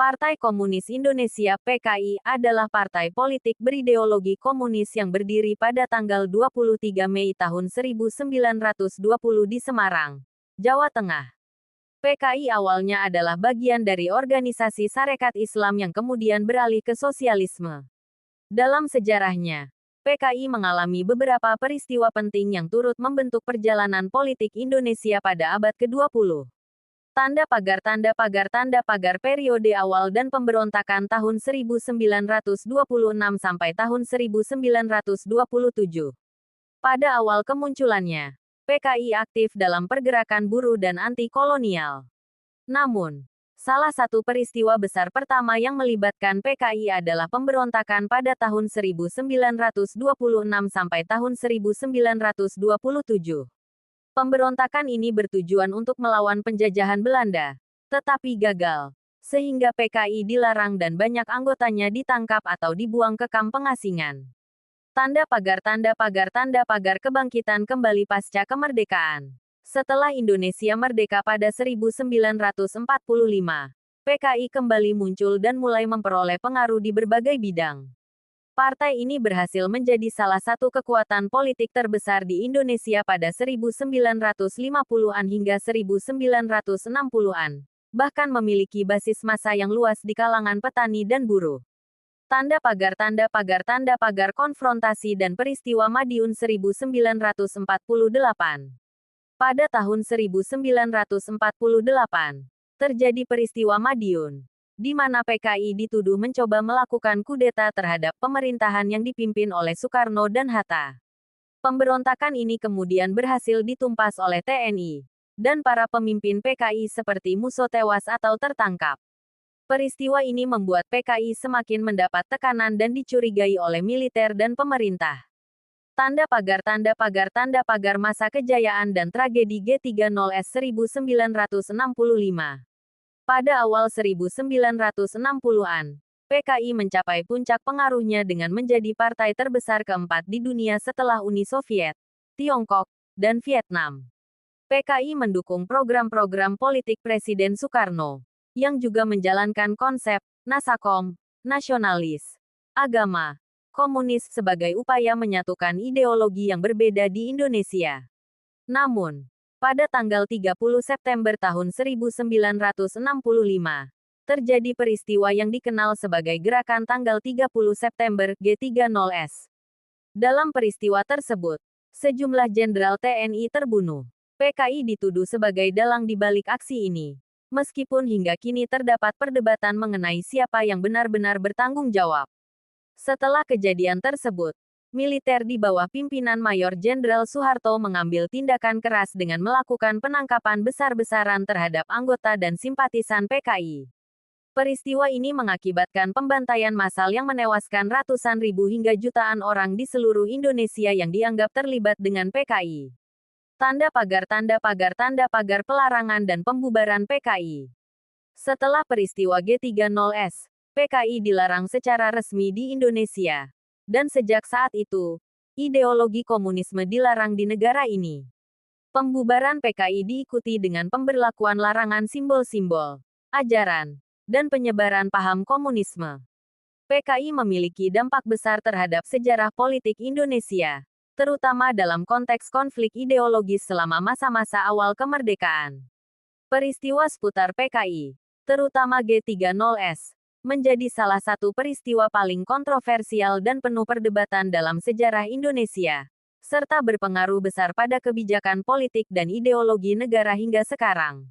Partai Komunis Indonesia (PKI) adalah partai politik berideologi komunis yang berdiri pada tanggal 23 Mei tahun 1920 di Semarang, Jawa Tengah. PKI awalnya adalah bagian dari organisasi Sarekat Islam yang kemudian beralih ke sosialisme. Dalam sejarahnya, PKI mengalami beberapa peristiwa penting yang turut membentuk perjalanan politik Indonesia pada abad ke-20. Tanda pagar periode awal dan pemberontakan tahun 1926 sampai tahun 1927. Pada awal kemunculannya, PKI aktif dalam pergerakan buruh dan anti-kolonial. Namun, salah satu peristiwa besar pertama yang melibatkan PKI adalah pemberontakan pada tahun 1926 sampai tahun 1927. Pemberontakan ini bertujuan untuk melawan penjajahan Belanda, tetapi gagal, sehingga PKI dilarang dan banyak anggotanya ditangkap atau dibuang ke kamp pengasingan. Tanda pagar kebangkitan kembali pasca kemerdekaan. Setelah Indonesia merdeka pada 1945, PKI kembali muncul dan mulai memperoleh pengaruh di berbagai bidang. Partai ini berhasil menjadi salah satu kekuatan politik terbesar di Indonesia pada 1950-an hingga 1960-an, bahkan memiliki basis massa yang luas di kalangan petani dan buruh. Tanda pagar konfrontasi dan peristiwa Madiun 1948. Pada tahun 1948, terjadi peristiwa Madiun, di mana PKI dituduh mencoba melakukan kudeta terhadap pemerintahan yang dipimpin oleh Soekarno dan Hatta. Pemberontakan ini kemudian berhasil ditumpas oleh TNI, dan para pemimpin PKI seperti Musso tewas atau tertangkap. Peristiwa ini membuat PKI semakin mendapat tekanan dan dicurigai oleh militer dan pemerintah. Tanda pagar masa kejayaan dan tragedi G30S 1965. Pada awal 1960-an, PKI mencapai puncak pengaruhnya dengan menjadi partai terbesar keempat di dunia setelah Uni Soviet, Tiongkok, dan Vietnam. PKI mendukung program-program politik Presiden Soekarno, yang juga menjalankan konsep Nasakom, nasionalis, agama, komunis sebagai upaya menyatukan ideologi yang berbeda di Indonesia. Namun, pada tanggal 30 September tahun 1965, terjadi peristiwa yang dikenal sebagai Gerakan Tanggal 30 September G30S. Dalam peristiwa tersebut, sejumlah jenderal TNI terbunuh. PKI dituduh sebagai dalang di balik aksi ini, meskipun hingga kini terdapat perdebatan mengenai siapa yang benar-benar bertanggung jawab. Setelah kejadian tersebut, militer di bawah pimpinan Mayor Jenderal Soeharto mengambil tindakan keras dengan melakukan penangkapan besar-besaran terhadap anggota dan simpatisan PKI. Peristiwa ini mengakibatkan pembantaian massal yang menewaskan ratusan ribu hingga jutaan orang di seluruh Indonesia yang dianggap terlibat dengan PKI. Tanda pagar pelarangan dan pembubaran PKI. Setelah peristiwa G30S, PKI dilarang secara resmi di Indonesia. Dan sejak saat itu, ideologi komunisme dilarang di negara ini. Pembubaran PKI diikuti dengan pemberlakuan larangan simbol-simbol, ajaran, dan penyebaran paham komunisme. PKI memiliki dampak besar terhadap sejarah politik Indonesia, terutama dalam konteks konflik ideologis selama masa-masa awal kemerdekaan. Peristiwa seputar PKI, terutama G30S, menjadi salah satu peristiwa paling kontroversial dan penuh perdebatan dalam sejarah Indonesia, serta berpengaruh besar pada kebijakan politik dan ideologi negara hingga sekarang.